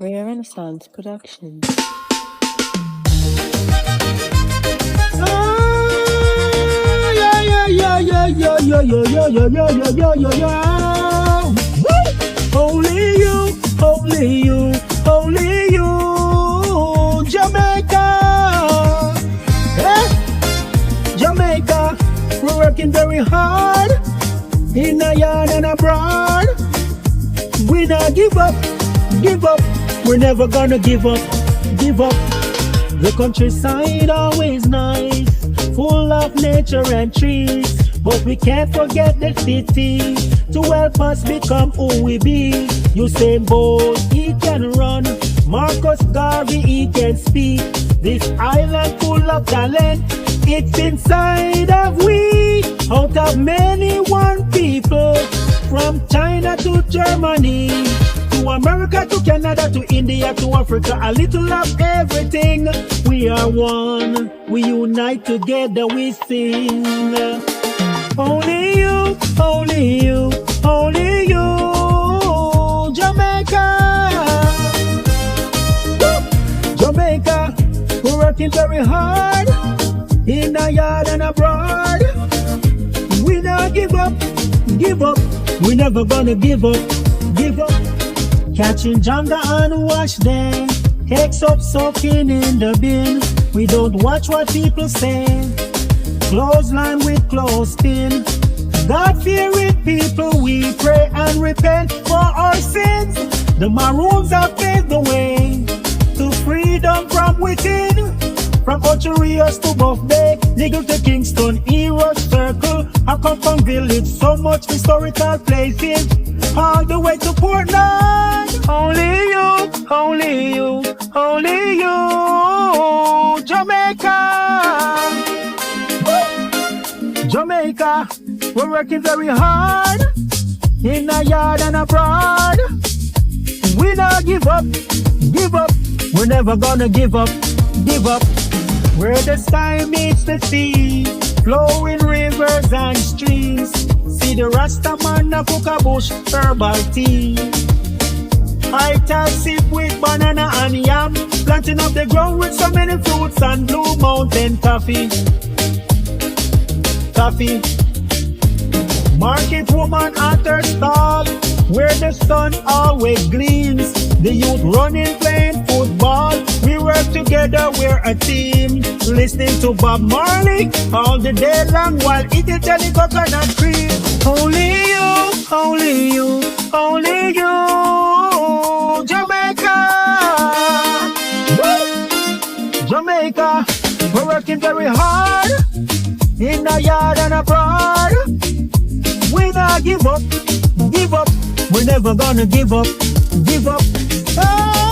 Rare Renaissance Productions. Only you, only you, only you, Jamaica. Jamaica, we're working very hard in a yard and abroad. We not give up, give up. We're never gonna give up, give up. The countryside always nice, full of nature and trees. But we can't forget the city to help us become who we be. Usain Bolt, he can run. Marcus Garvey, he can speak. This island full of talent, it's inside of we. Out of many one people, from China to Germany, to America to Canada to India to Africa, a little of everything. We are one, we unite together, we sing. Only you, only you, only you, Jamaica. Woo! Jamaica, we're working very hard in the yard and abroad. We not give up, give up. We never gonna give up, give up. Catching Jonga and wash them, eggs up soaking in the bin. We don't watch what people say. Clothesline with clothespin. God-fearing people, we pray and repent for our sins. The Maroons have paved the way to freedom from within. From Ocho Rios to Buff Bay, Niggle to Kingston, Heroes Circle. I come from village, so much historical places, all the way to Portland. Only you, only you, only you, Jamaica. Jamaica, we're working very hard in the yard and abroad. We not give up, give up. We're never gonna give up, give up. Where the sky meets the sea, flowing rivers and streams. See the Rasta man a cook a bush herbal tea. I tell sip with banana and yam, planting up the ground with so many fruits and Blue Mountain coffee. Coffee. Market woman at her stall, where the sun always gleams. The youth running, playing football. We work together, we're a team. Listening to Bob Marley all the day long while eating jelly coconut cream. Only you, only you, only you, Jamaica. Woo! Jamaica, we're working very hard in the yard and abroad. We not give up, give up. We're never gonna give up, give up. Oh!